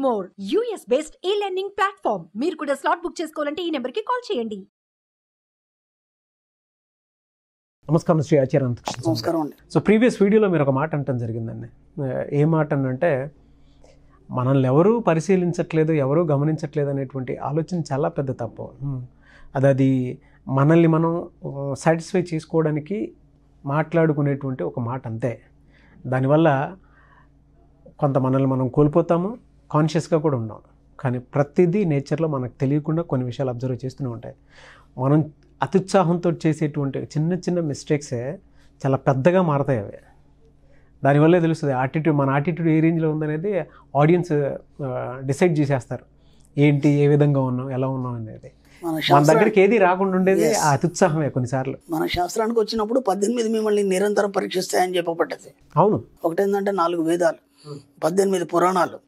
More US based e-learning platform. మీరు కూడా slot book చేసుకోవాలంటే ఈ నెంబర్కి కాల్ చేయండి. నమస్కారం శ్రీ ఆచార్య అంతకృష్ణ. నమస్కారం అండి. సో ప్రీవియస్ వీడియోలో మీరు ఒక మాట అంటాం జరిగిందండి. ఏ మాట అంటే మనల్ని ఎవరూ పరిశీలించట్లేదు, ఎవరూ గమనించట్లేదు అనేటువంటి ఆలోచన చాలా పెద్ద తప్పు. అది మనల్ని మనం సాటిస్ఫై చేసుకోవడానికి మాట్లాడుకునేటువంటి ఒక మాట అంతే. దానివల్ల కొంత మనల్ని మనం కోల్పోతాము, కాన్షియస్గా కూడా ఉన్నాం. కానీ ప్రతిదీ నేచర్లో మనకు తెలియకుండా కొన్ని విషయాలు అబ్జర్వ్ చేస్తూనే ఉంటాయి. మనం అత్యుత్సాహంతో చేసేటువంటి చిన్న చిన్న మిస్టేక్సే చాలా పెద్దగా మారతాయి. అవి దానివల్లే తెలుస్తుంది మన యాటిట్యూడ్ ఏ రేంజ్లో ఉందనేది ఆడియన్స్ డిసైడ్ చేసేస్తారు. ఏంటి, ఏ విధంగా ఉన్నాం, ఎలా ఉన్నాం అనేది. మన దగ్గరికి ఏది రాకుండా ఉండేది ఆ అత్యుత్సాహమే కొన్నిసార్లు. మన శాస్త్రానికి వచ్చినప్పుడు 18 మిమ్మల్ని నిరంతరం పరీక్షిస్తాయని చెప్పబడ్డది. అవును. ఒకటేంటంటే 4 వేదాలు, 18 పురాణాలు,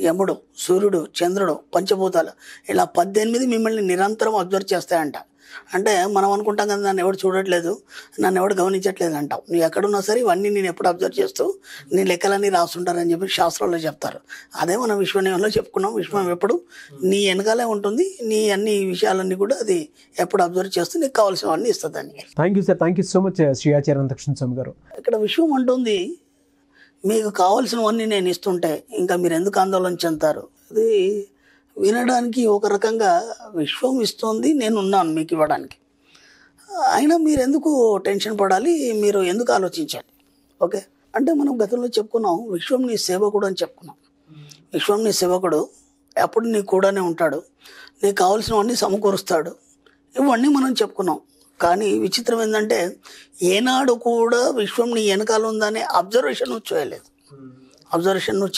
యముడు, సూర్యుడు, చంద్రుడు, పంచభూతాలు, ఇలా 18 మిమ్మల్ని నిరంతరం అబ్జర్వ్ చేస్తాయంట. అంటే మనం అనుకుంటాం కదా, నన్ను ఎవడు చూడట్లేదు, నన్ను ఎవడు గమనించట్లేదు అంటావు. నువ్వు ఎక్కడున్నా సరే ఇవన్నీ నేను ఎప్పుడు అబ్జర్వ్ చేస్తూ నీ లెక్కలన్నీ రాస్తుంటారని చెప్పి శాస్త్రంలో చెప్తారు. అదే మనం విశ్వనియంలో చెప్పుకున్నాం. విశ్వం ఎప్పుడు నీ వెనకాలే ఉంటుంది. నీ అన్ని విషయాలన్నీ కూడా అది ఎప్పుడు అబ్జర్వ్ చేస్తూ నీకు కావాల్సినవన్నీ ఇస్తుందని. Thank you sir, thank you so much Shri Acharya Antakrishna Swami garu. ఇక్కడ విశ్వం అంటుంది మీకు కావాల్సినవన్నీ నేను ఇస్తుంటే ఇంకా మీరు ఎందుకు ఆందోళన చెందుతారు. ఇది వినడానికి ఒక రకంగా విశ్వం ఇస్తుంది, నేను ఉన్నాను మీకు ఇవ్వడానికి. అయినా మీరు ఎందుకు టెన్షన్ పడాలి, మీరు ఎందుకు ఆలోచించాలి. ఓకే అంటే మనం గతంలో చెప్పుకున్నాం, విశ్వం నీ సేవకుడు అని చెప్పుకున్నాం. విశ్వం నీ సేవకుడు, అప్పుడు నీ కూడానే ఉంటాడు, నీకు కావాల్సినవన్నీ సమకూరుస్తాడు, ఇవన్నీ మనం చెప్పుకున్నాం. కానీ విచిత్రం ఏంటంటే ఏనాడు కూడా విశ్వం నీ వెనకాల ఉందనే అబ్జర్వేషన్ నువ్వు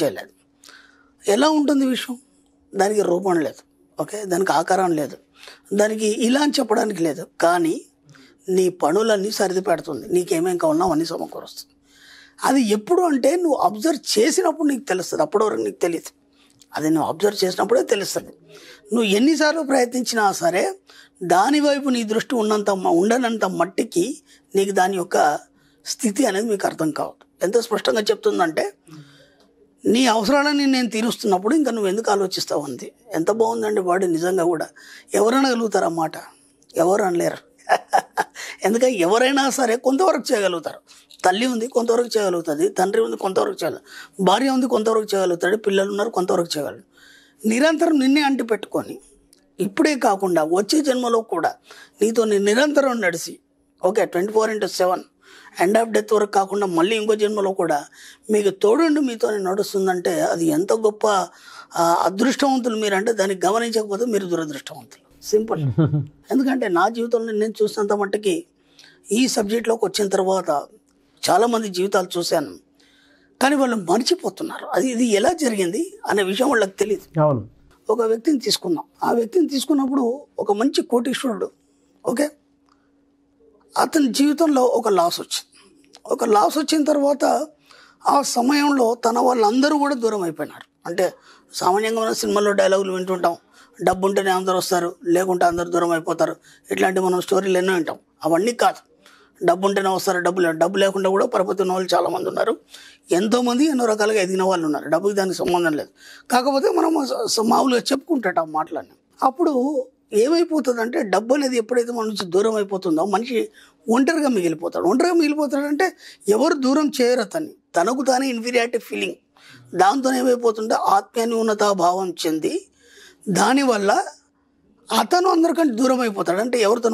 చేయలేదు. ఎలా ఉంటుంది విశ్వం? దానికి రూపం లేదు, ఓకే, దానికి ఆకారం లేదు, దానికి ఇలా అని చెప్పడానికి లేదు. కానీ నీ పనులన్నీ సరిది పెడుతుంది, నీకేమేం కావాలన్నా అవన్నీ సమకూరుస్తుంది. అది ఎప్పుడు అంటే నువ్వు అబ్జర్వ్ చేసినప్పుడు నీకు తెలుస్తుంది, అప్పటి వరకు నీకు తెలియదు. అది నువ్వు అబ్జర్వ్ చేసినప్పుడే తెలుస్తుంది. నువ్వు ఎన్నిసార్లు ప్రయత్నించినా సరే దాని వైపు నీ దృష్టి ఉండనంత మట్టికి నీకు దాని యొక్క స్థితి అనేది మీకు అర్థం కావద్దు. ఎంత స్పష్టంగా చెప్తుందంటే నీ అవసరాలని నేను తీరుస్తున్నప్పుడు ఇంకా నువ్వు ఎందుకు ఆలోచిస్తావు అంది. ఎంత బాగుందండి వాడు. నిజంగా కూడా ఎవరనగలుగుతారు అన్నమాట? ఎవరు అనలేరు. ఎందుకంటే ఎవరైనా సరే కొంతవరకు చేయగలుగుతారు. తల్లి ఉంది, కొంతవరకు చేయగలుగుతుంది. తండ్రి ఉంది, కొంతవరకు చేయగలరు. భార్య ఉంది, కొంతవరకు చేయగలుగుతాడు. పిల్లలు ఉన్నారు, కొంతవరకు చేయగలరు. నిరంతరం నిన్నే అంటి పెట్టుకొని ఇప్పుడే కాకుండా వచ్చే జన్మలో కూడా నీతో నిరంతరం నడిచి, ఓకే, 24/7 ఎండ్ ఆఫ్ డెత్ వరకు కాకుండా మళ్ళీ ఇంకో జన్మలో కూడా మీకు తోడుండి మీతో నడుస్తుందంటే అది ఎంత గొప్ప అదృష్టవంతులు మీరంటే దానికి గమనించకపోతే మీరు దురదృష్టవంతులు. సింపుల్. ఎందుకంటే నా జీవితంలో నేను చూసినంత మట్టుకి ఈ సబ్జెక్ట్లోకి వచ్చిన తర్వాత చాలామంది జీవితాలు చూశాను, కానీ వాళ్ళు మర్చిపోతున్నారు. ఇది ఎలా జరిగింది అనే విషయం వాళ్ళకి తెలియదు. అవును. ఒక వ్యక్తిని తీసుకున్నాం. ఆ వ్యక్తిని తీసుకున్నప్పుడు ఒక మంచి కోటీశ్వరుడు, ఓకే, అతని జీవితంలో ఒక లాస్ వచ్చిన తర్వాత ఆ సమయంలో తన వాళ్ళందరూ కూడా దూరం అయిపోయినారు. అంటే సామాన్యంగా మన సినిమాల్లో డైలాగులు వింటుంటాం, డబ్బు ఉంటేనే అందరూ వస్తారు, లేకుంటే అందరు దూరం అయిపోతారు, ఇట్లాంటి మనం స్టోరీలు ఎన్నో వింటాం. అవన్నీ కాదు. డబ్బు ఉంటేనే వస్తారు, డబ్బు లేకుండా కూడా పరపతి ఉన్న వాళ్ళు చాలామంది ఉన్నారు. ఎంతోమంది ఎన్నో రకాలుగా ఎదిగిన వాళ్ళు ఉన్నారు. డబ్బుకి దానికి సంబంధం లేదు. కాకపోతే మనం మామూలుగా చెప్పుకుంటాం మాటలన్నీ. అప్పుడు ఏమైపోతుందంటే డబ్బు అనేది ఎప్పుడైతే మన నుంచి దూరం అయిపోతుందో మనిషి ఒంటరిగా మిగిలిపోతాడంటే ఎవరు దూరం చేయరు అతన్ని, తనకు తానే ఇన్ఫీరియారిటీ ఫీలింగ్. దాంతో ఏమైపోతుంటే ఆత్మీయన్యూనతా భావం చెంది దానివల్ల అతను అందరికంటే దూరం అయిపోతాడు. అంటే ఎవరితో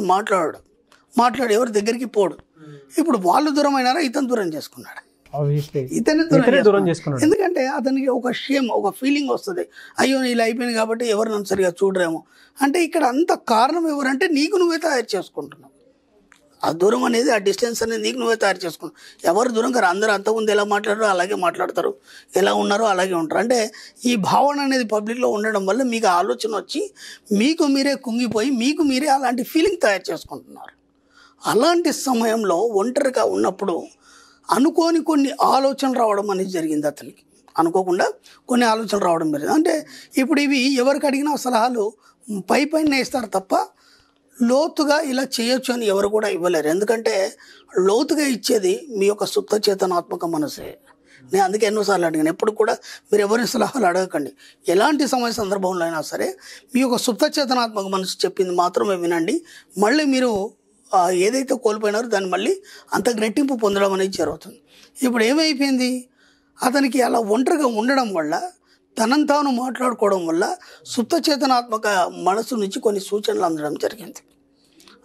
మాట్లాడు ఎవరి దగ్గరికి పోడు. ఇప్పుడు వాళ్ళు దూరం అయినారా, ఇతను దూరం చేసుకున్నాడు, ఇతనే దూరం చేసుకున్నాడు. ఎందుకంటే అతనికి ఒక షేమ్, ఒక ఫీలింగ్ వస్తుంది, అయ్యో ఇలా అయిపోయింది కాబట్టి ఎవరు నన్ను సరిగా చూడరేమో. అంటే ఇక్కడ అంత కారణం ఎవరంటే నీకు నువ్వే తయారు చేసుకుంటున్నావు. ఆ దూరం అనేది, ఆ డిస్టెన్స్ అనేది నీకు నువ్వే తయారు చేసుకున్నావు. ఎవరు దూరం కాదు, అందరూ అంతకుముందు ఎలా మాట్లాడారో అలాగే మాట్లాడతారు, ఎలా ఉన్నారో అలాగే ఉంటారు. అంటే ఈ భావన అనేది పబ్లిక్లో ఉండడం వల్ల మీకు ఆలోచన వచ్చి మీకు మీరే కుంగిపోయి మీకు మీరే అలాంటి ఫీలింగ్ తయారు చేసుకుంటున్నారు. అలాంటి సమయంలో ఒంటరిగా ఉన్నప్పుడు అనుకోని కొన్ని ఆలోచనలు రావడం అనేది జరిగింది అతనికి. అనుకోకుండా కొన్ని ఆలోచనలు రావడం జరిగింది. అంటే ఇప్పుడు ఇవి ఎవరికి అడిగినా సలహాలు పైన ఇస్తారు తప్ప లోతుగా ఇలా చేయొచ్చు అని ఎవరు కూడా ఇవ్వలేరు. ఎందుకంటే లోతుగా ఇచ్చేది మీ యొక్క సుప్త చేతనాత్మక మనసే. నేను అందుకే ఎన్నోసార్లు అడిగాను, ఎప్పుడు కూడా మీరు ఎవరి సలహాలు అడగకండి. ఎలాంటి సమయ సందర్భంలో అయినా సరే మీ యొక్క సుప్త చేతనాత్మక మనసు చెప్పింది మాత్రమే వినండి. మళ్ళీ మీరు ఏదైతే కోల్పోయినారో దాన్ని మళ్ళీ అంత రెట్టింపు పొందడం అనేది జరుగుతుంది. ఇప్పుడు ఏమైపోయింది, అతనికి అలా ఒంటరిగా ఉండడం వల్ల, తనను తాను మాట్లాడుకోవడం వల్ల సుప్త చేతనాత్మక మనసు నుంచి కొన్ని సూచనలు అందడం జరిగింది.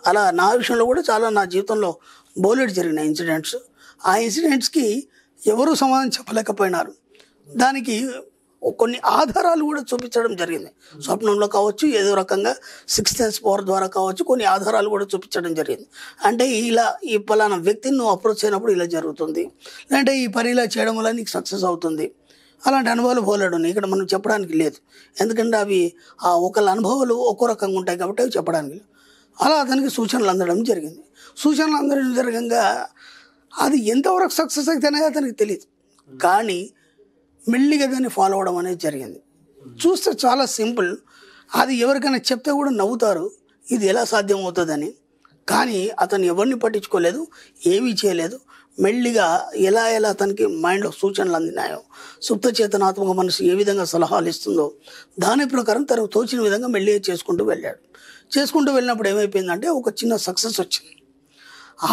అలా నా విషయంలో కూడా చాలా నా జీవితంలో బోలెడు జరిగిన ఇన్సిడెంట్స్. ఆ ఇన్సిడెంట్స్కి ఎవరూ సమాధానం చెప్పలేకపోయినారు. దానికి కొన్ని ఆధారాలు కూడా చూపించడం జరిగింది. స్వప్నంలో కావచ్చు, ఏదో రకంగా సిక్స్త్ సెన్స్ పవర్ ద్వారా కావచ్చు, కొన్ని ఆధారాలు కూడా చూపించడం జరిగింది. అంటే ఇలా ఈ పలానా వ్యక్తిని నువ్వు అప్రోచ్ అయినప్పుడు ఇలా జరుగుతుంది, లేదంటే ఈ పని ఇలా చేయడం వల్ల నీకు సక్సెస్ అవుతుంది. అలాంటి అనుభవాలు పోలేడు ఇక్కడ మనం చెప్పడానికి లేదు. ఎందుకంటే అవి ఒకళ్ళ అనుభవాలు ఒక్కో రకంగా ఉంటాయి కాబట్టి అవి చెప్పడానికి లేదు. అలా అతనికి సూచనలు అందడం జరిగింది. సూచనలు అందడం జరగంగా అది ఎంతవరకు సక్సెస్ అయితేనే అతనికి తెలియదు, కానీ మెల్లిగా దాన్ని ఫాలో అవ్వడం అనేది జరిగింది. చూస్తే చాలా సింపుల్, అది ఎవరికైనా చెప్తే కూడా నవ్వుతారు, ఇది ఎలా సాధ్యం అవుతుందని. కానీ అతను ఎవరిని పట్టించుకోలేదు, ఏమీ చేయలేదు. మెల్లిగా ఎలా అతనికి మైండ్లో సూచనలు అందినాయో, సుప్త చేతనాత్మక మనసు ఏ విధంగా సలహాలు ఇస్తుందో దాని ప్రకారం తనకు తోచిన విధంగా మెల్లిగా చేసుకుంటూ వెళ్ళాడు. చేసుకుంటూ వెళ్ళినప్పుడు ఏమైపోయిందంటే ఒక చిన్న సక్సెస్ వచ్చింది.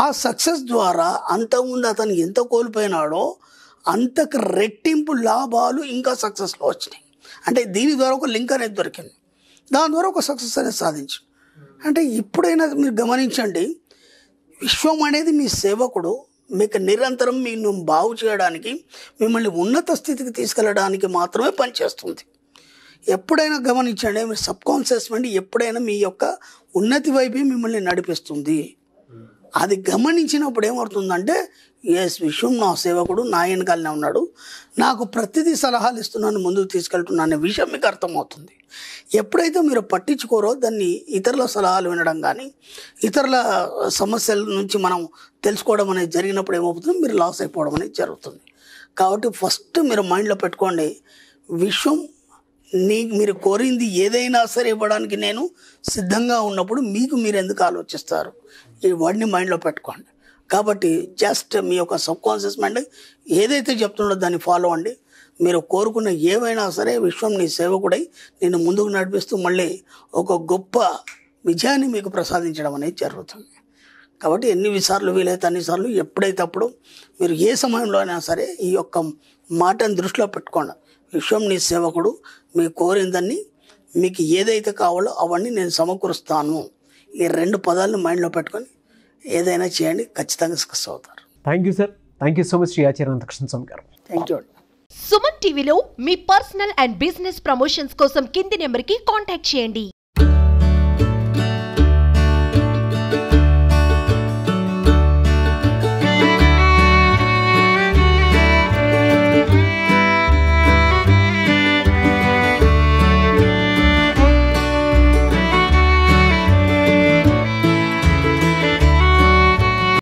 ఆ సక్సెస్ ద్వారా అంతకుముందు అతను ఎంత కోల్పోయినాడో అంతకు రెట్టింపు లాభాలు ఇంకా సక్సెస్లో వచ్చినాయి. అంటే దీని ద్వారా ఒక లింక్ అనేది దొరికింది, దాని ద్వారా ఒక సక్సెస్ అనేది సాధించు. అంటే ఇప్పుడైనా మీరు గమనించండి, విశ్వం అనేది మీ సేవకుడు, మీకు నిరంతరం మీరు బాగు చేయడానికి, మిమ్మల్ని ఉన్నత స్థితికి తీసుకెళ్ళడానికి మాత్రమే పనిచేస్తుంది. ఎప్పుడైనా గమనించండి, మీ సబ్కాన్షియస్ మైండ్ ఎప్పుడైనా మీ యొక్క ఉన్నతి వైపే మిమ్మల్ని నడిపిస్తుంది. అది గమనించినప్పుడు ఏమవుతుందంటే, ఎస్, విశ్వం నా సేవకుడు, నా వెనకాలనే ఉన్నాడు, నాకు ప్రతిదీ సలహాలు ఇస్తున్నాను, ముందుకు తీసుకెళ్తున్నాను అనే విషయం మీకు అర్థమవుతుంది. ఎప్పుడైతే మీరు పట్టించుకోరో దాన్ని, ఇతరుల సలహాలు వినడం కానీ ఇతరుల సమస్యల నుంచి మనం తెలుసుకోవడం అనేది జరిగినప్పుడు ఏమవుతుంది, మీరు లాస్ అయిపోవడం అనేది జరుగుతుంది. కాబట్టి ఫస్ట్ మీరు మైండ్లో పెట్టుకోండి, విశ్వం మీరు కోరింది ఏదైనా సరే ఇవ్వడానికి నేను సిద్ధంగా ఉన్నప్పుడు మీకు మీరు ఎందుకు ఆలోచిస్తారు, ఈ వర్డ్ని మైండ్లో పెట్టుకోండి. కాబట్టి జస్ట్ మీ యొక్క సబ్కాన్షియస్ మైండ్ ఏదైతే చెప్తుండో దాన్ని ఫాలో అండి. మీరు కోరుకున్న ఏవైనా సరే విశ్వం నీ సేవకుడై నేను ముందుకు నడిపిస్తూ మళ్ళీ ఒక గొప్ప విజయాన్ని మీకు ప్రసాదించడం అనేది జరుగుతుంది. కాబట్టి ఎన్నిసార్లు వీలైతే అన్నిసార్లు, ఎప్పుడైతే అప్పుడు మీరు ఏ సమయంలో అయినా సరే ఈ యొక్క మాటను దృష్టిలో పెట్టుకోండి. విశ్వం నీ సేవకుడు, మీకు కోరిందని, మీకు ఏదైతే కావాలో అవన్నీ నేను సమకూరుస్తాను. ఈ 2 పదాలను మైండ్లో పెట్టుకొని ఏదైనా చేయండి, ఖచ్చితంగా సక్సెస్ అవుతారు. Thank you sir. Thank you so much Shri Acharya Anantakrishna Swami garu. Thank you అండి. సుమన్ టీవీలో మీ పర్సనల్ అండ్ బిజినెస్ ప్రమోషన్స్ కోసం కింది నెంబర్కి కాంటాక్ట్ చేయండి.